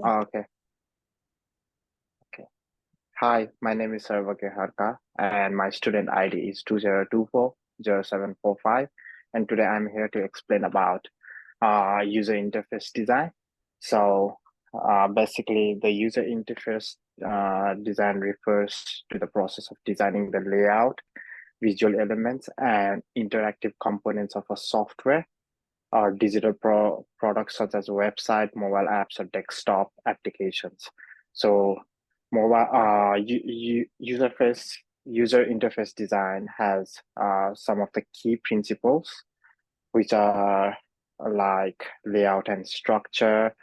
Okay. Okay. Hi, my name is Sarvake Harka, and my student ID is 20240745. And today I'm here to explain about user interface design. So basically, the user interface design refers to the process of designing the layout, visual elements, and interactive components of a software or digital products such as website, mobile apps, or desktop applications. So mobile user interface design has some of the key principles, which are like layout and structure,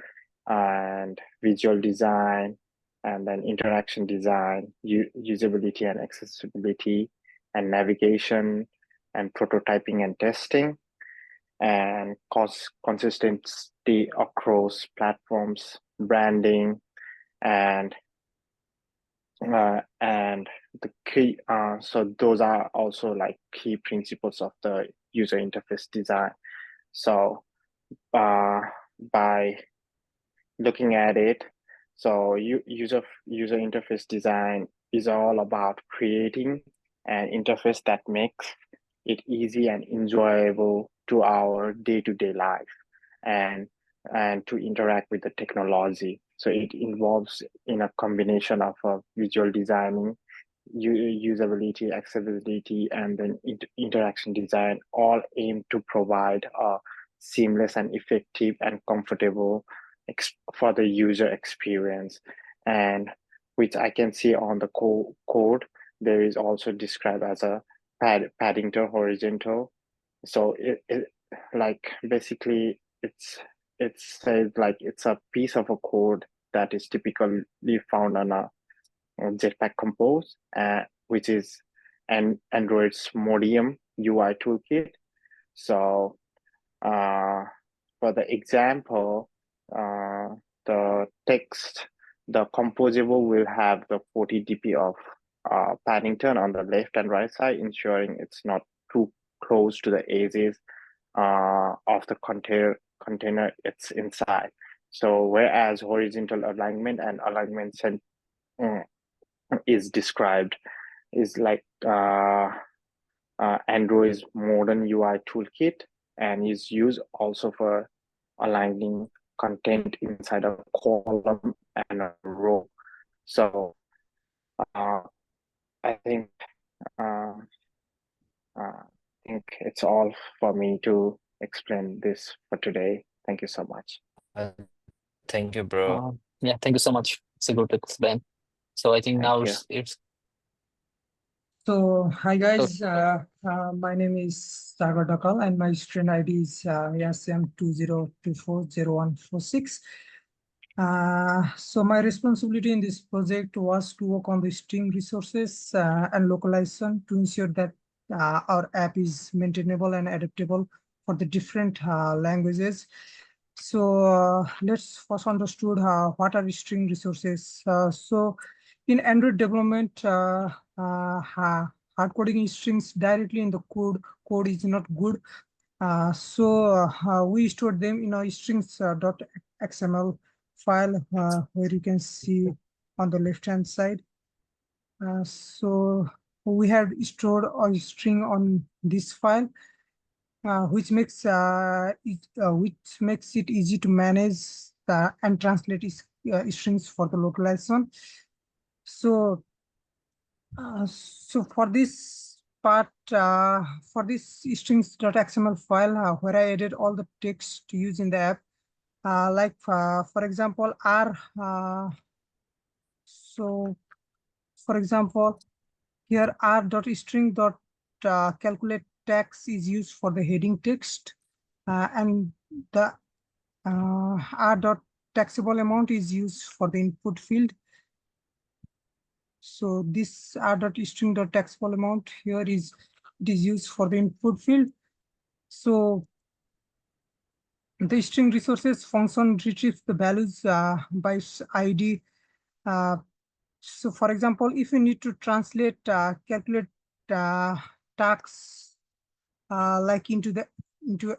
and visual design, and then interaction design, usability and accessibility, and navigation, and prototyping and testing, and consistency across platforms, branding, and the key. So those are also like key principles of the user interface design. So by looking at it, so user interface design is all about creating an interface that makes it easy and enjoyable to our day-to-day life, and to interact with the technology. So it involves in a combination of visual designing, usability, accessibility, and then interaction design, all aim to provide a seamless and effective and comfortable for the user experience. And which I can see on the code, there is also described as a Paddington horizontal. So it like basically it says like it's a piece of a code that is typically found on a Jetpack Compose, which is an Android's Modium UI toolkit. So for the example, the text, the composable will have the 40 dp of Paddington on the left and right side, ensuring it's not too close to the edges of the container it's inside. So whereas horizontal alignment and alignment is described is like Android's modern UI toolkit, and is used also for aligning content inside a column and a row. So I think uh, I think it's all for me to explain this for today. Thank you so much. Uh, Thank you, bro. Yeah, thank you so much. It's a good explain. So I think Thank now you. it's So, hi so guys, my name is Sagar Dakal and my student ID is SM20240146. So my responsibility in this project was to work on the string resources and localization to ensure that our app is maintainable and adaptable for the different languages. So let's first understood what are string resources. So in Android development, hard coding strings directly in the code is not good. So we stored them in a strings.xml file where you can see on the left hand side. So we have stored a string on this file, which makes it easy to manage and translate strings for the localization. So so for this part, for this strings.xml file, where I added all the text used in the app, like for example, so for example, here r.string.calculate text is used for the heading text, and the r.taxable amount is used for the input field. So this r.string.taxable amount here is used for the input field. So the string resources function retrieves the values by ID. So for example, if you need to translate calculate tax like into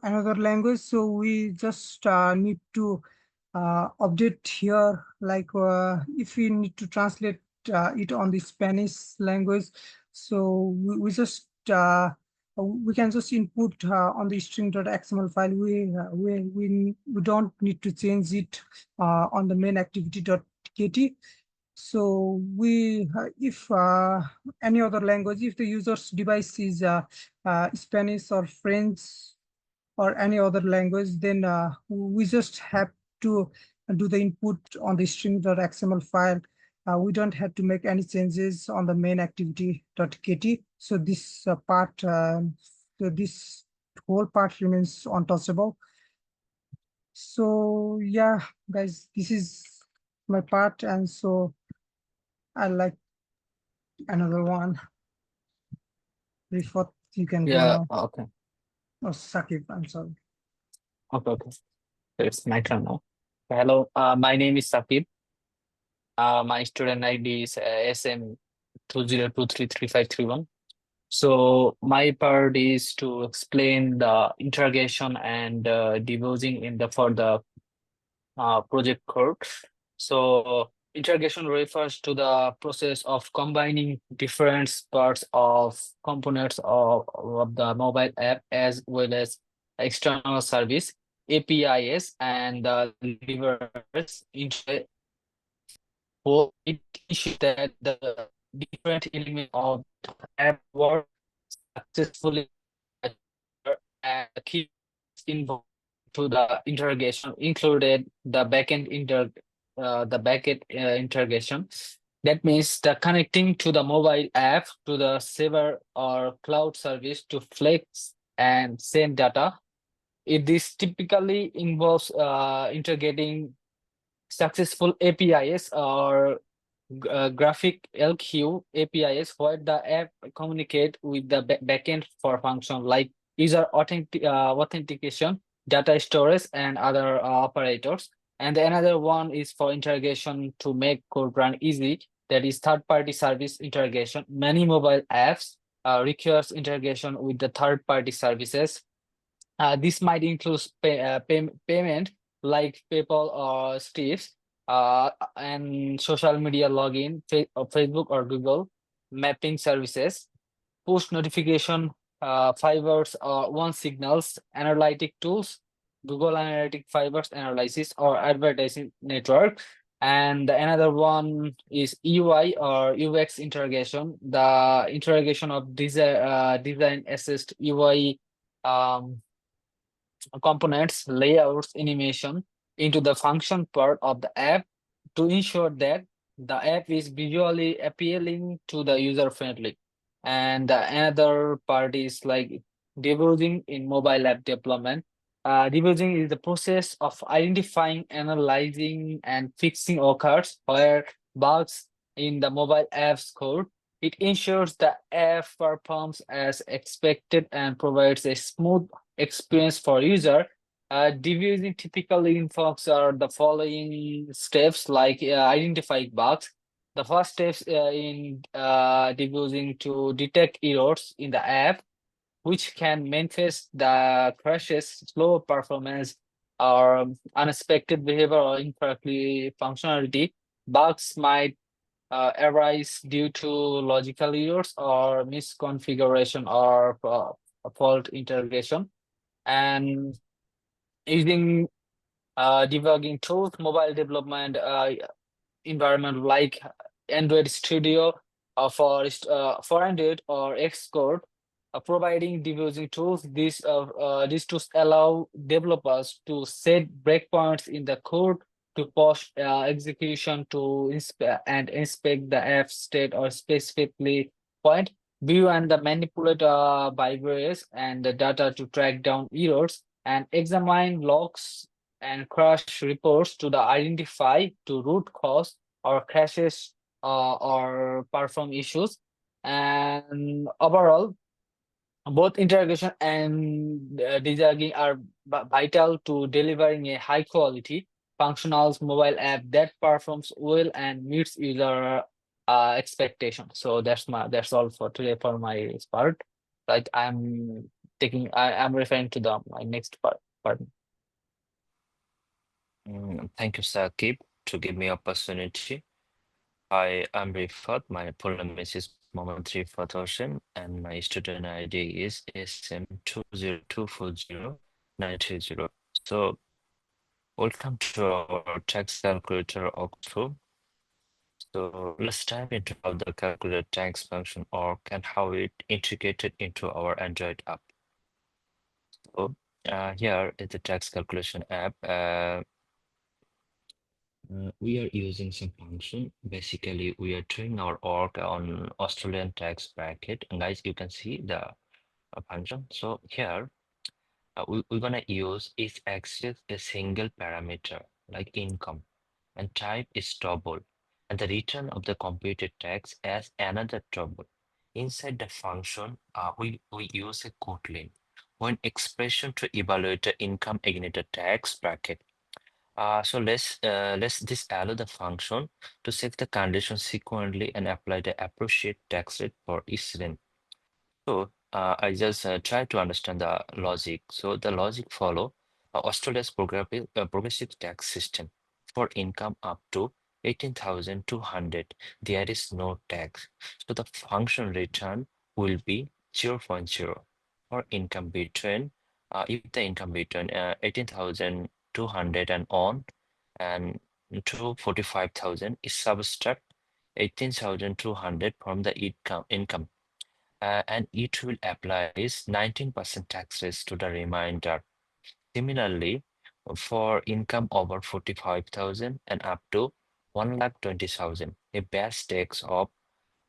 another language, so we just need to update here, like if we need to translate it on the Spanish language, so we can just input on the string.xml file. We don't need to change it on the main activity.kt. So if any other language, if the user's device is Spanish or French or any other language, then we just have to do the input on the string.xml file. We don't have to make any changes on the main activity.kt. So this this whole part remains untouchable. So yeah, guys, this is my part, and so I like another one. Rifat, you can go Yeah, now. okay. Oh, Sakib, I'm sorry. Okay. So it's my turn now. Hello, my name is Sakib. My student ID is SM 20233531. So my part is to explain the interrogation and debugging for the project code. So interrogation refers to the process of combining different parts of components of the mobile app as well as external service, APIs, and delivers into a whole. It ensures that the different elements of the app work successfully together, and the key involved to the interrogation included the backend interrogation. That means the connecting to the mobile app to the server or cloud service to flex and send data. This typically involves integrating successful APIs or graphic LQ APIs where the app communicate with the backend for function like user authentication, data storage, and other operators. And another one is for interrogation to make code run easy. That is third-party service interrogation. Many mobile apps requires interrogation with the third-party services. This might include payment like PayPal or Stripe, and social media login, Facebook or Google, mapping services, push notification, fibers or one signals, analytic tools, Google Analytic Fibers analysis or advertising network. And another one is UI or UX interrogation, the interrogation of design assist UI components, layouts, animation into the function part of the app to ensure that the app is visually appealing to the user friendly. And another part is like debugging in mobile app development. Debugging is the process of identifying, analyzing, and fixing occurs where bugs in the mobile app's code. It ensures the app performs as expected and provides a smooth experience for user. Debugging typically involves are the following steps like identifying bugs. The first steps in debugging to detect errors in the app, which can manifest the crashes, slow performance, or unexpected behavior or incorrectly functionality. Bugs might arise due to logical errors or misconfiguration or fault integration. And using debugging tools, mobile development environment like Android Studio for Android or Xcode, providing debugging tools. These tools allow developers to set breakpoints in the code to pause execution to inspect the app state or specifically point view and the manipulate binaries and the data to track down errors and examine logs and crash reports to the identify to root cause or crashes or perform issues. And overall, both interrogation and debugging are vital to delivering a high quality functional mobile app that performs well and meets user expectation. So that's all for today for my part. Like I'm referring to my next part. Thank you, Saqib, to give me opportunity. Hi, I'm Rifat. My full name is Mohammed Rifat Hossain, and my student ID is SM2024093. So, welcome to our tax calculator walkthrough. So, let's dive into how the calculator tax function works and how it integrated into our Android app. So, here is the tax calculation app. We are using some function. Basically, we are doing our work on Australian tax bracket. And guys, you can see the function. So here, we're gonna use each axis a single parameter like income, and type is double, and the return of the computed tax as another double. Inside the function, we use a Kotlin when expression to evaluate the income against the tax bracket. So let's this allow the function to set the condition sequentially and apply the appropriate tax rate for each range. So I just try to understand the logic. So the logic follow Australia's progressive tax system for income up to 18,200. There is no tax. So the function return will be 0.0 for income between if the income between 18,200 and on and to 45,000 is subtract 18,200 from the income and it will apply 19% tax rates to the remainder. Similarly, for income over 45,000 and up to 1,20,000, a base tax of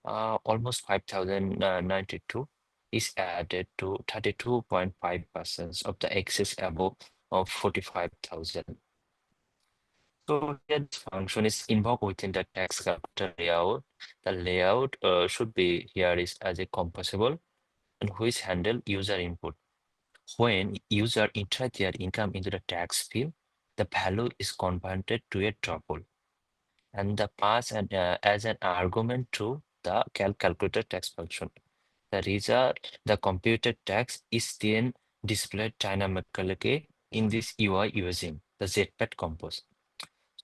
almost 5,092 is added to 32.5% of the excess above of 45,000. So here this function is invoked within the text character layout. The layout should be here is as a composable and which handle user input. When user enter their income into the tax field, the value is converted to a tuple and the pass and as an argument to the calculator tax function. The result, the computed tax is then displayed dynamically in this UI using the Jetpack Compose.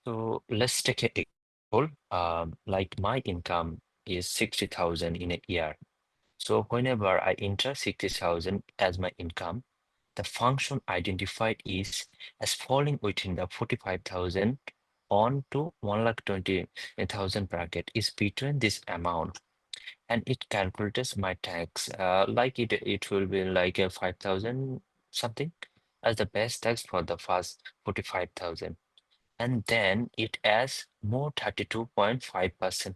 So let's take an example. Like my income is 60,000 in a year. So whenever I enter 60,000 as my income, the function identified is as falling within the 45,000 on to 1,20,000 bracket is between this amount, and it calculates my tax. Like it will be like a 5,000 something as the best tax for the first 45,000, and then it adds more 32.5%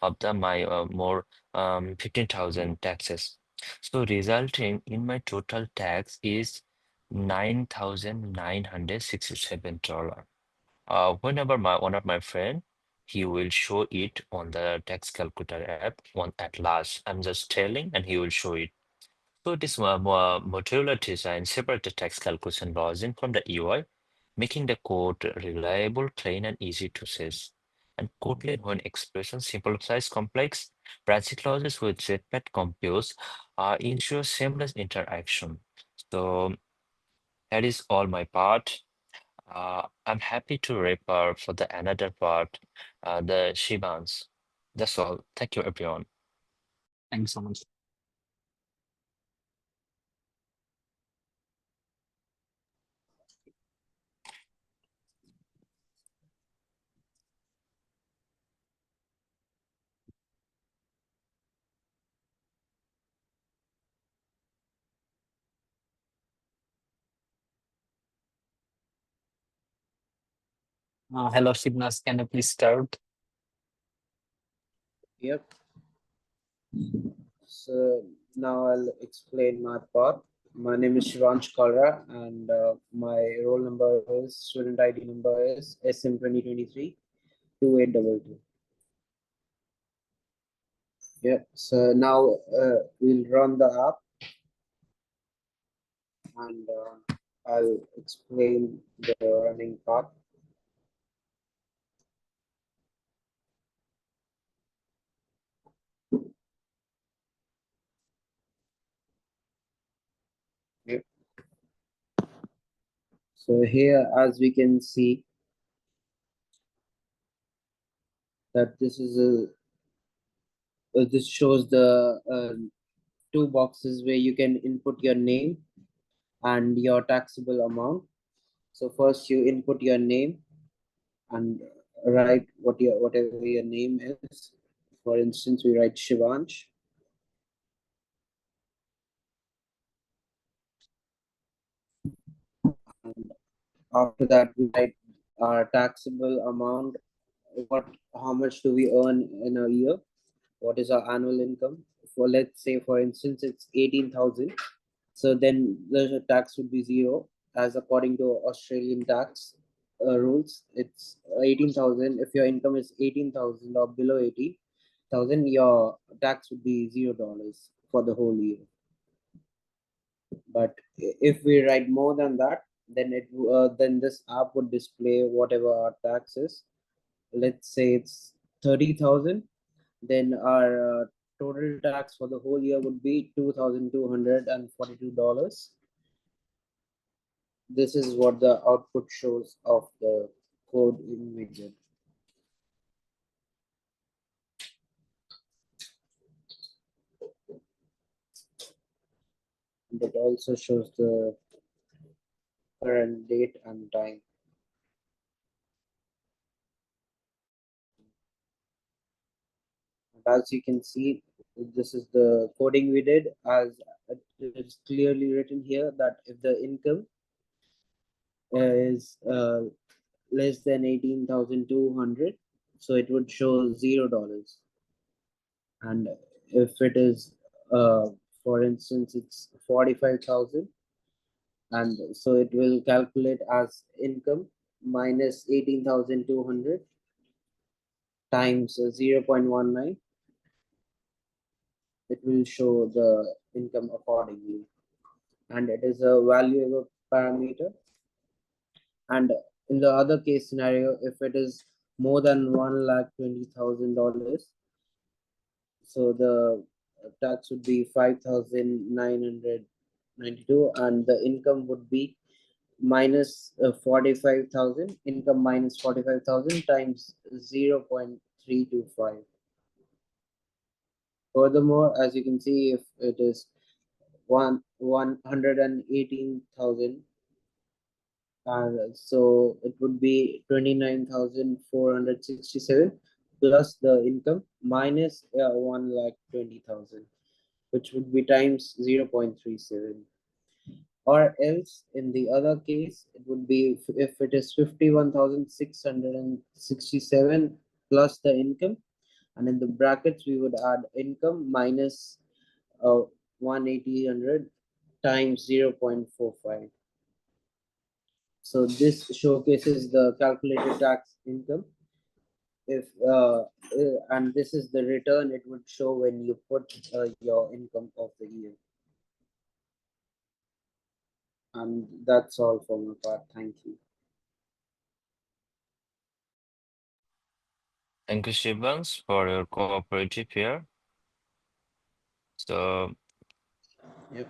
of the my more 15,000 taxes. So resulting in my total tax is $9,967. Whenever one of my friend, he will show it on the tax calculator app on at last. I'm just telling and he will show it. So this more modular design separate the tax calculation logic from the UI, making the code reliable, clean, and easy to use. And Kotlin, when expressions simplifies complex branching clauses with Jetpack Compose, ensures seamless interaction. So that is all my part. I'm happy to refer for the another part, the Shibans. That's all. Thank you, everyone. Thanks so much. Hello, Shibnas. Can you please start? Yep. So now I'll explain my part. My name is Shivansh Kalra, and my roll number is student ID number is SM2023 2822. Yeah. So now we'll run the app, and I'll explain the running part. Yep. So here, as we can see, that this shows the two boxes where you can input your name and your taxable amount. So first you input your name and write whatever your name is. For instance, we write Shivansh. And after that, we write our taxable amount. How much do we earn in a year? What is our annual income? For let's say, for instance, it's 18,000. So then the tax would be zero, as according to Australian tax rules. It's 18,000. If your income is 18,000 or below 80,000, your tax would be $0 for the whole year. But if we write more than that, then this app would display whatever our tax is. Let's say it's 30,000, then our total tax for the whole year would be $2,242. This is what the output shows of the code in widget. And it also shows the current date and time. And as you can see, this is the coding we did. As it is clearly written here that if the income is less than 18,200, so it would show $0. And if it is for instance it's 45,000, and so it will calculate as income minus 18,200 times 0.19. It will show the income accordingly, and it is a valuable parameter. And in the other case scenario, if it is more than $1,20,000, so the tax would be 5,992, and the income would be minus 45,000. Income minus 45,000 times 0.325. Furthermore, as you can see, if it is 118,000, so it would be 29,467 plus the income minus 1,20,000, which would be times 0.37. Or else, in the other case, it would be if it is 51,667 plus the income, and in the brackets we would add income minus 1,800 times 0.45. So this showcases the calculated tax income. If and this is the return it would show when you put your income of the year. And that's all for my part. Thank you. Thank you, Shivans, for your cooperative here. So Yep.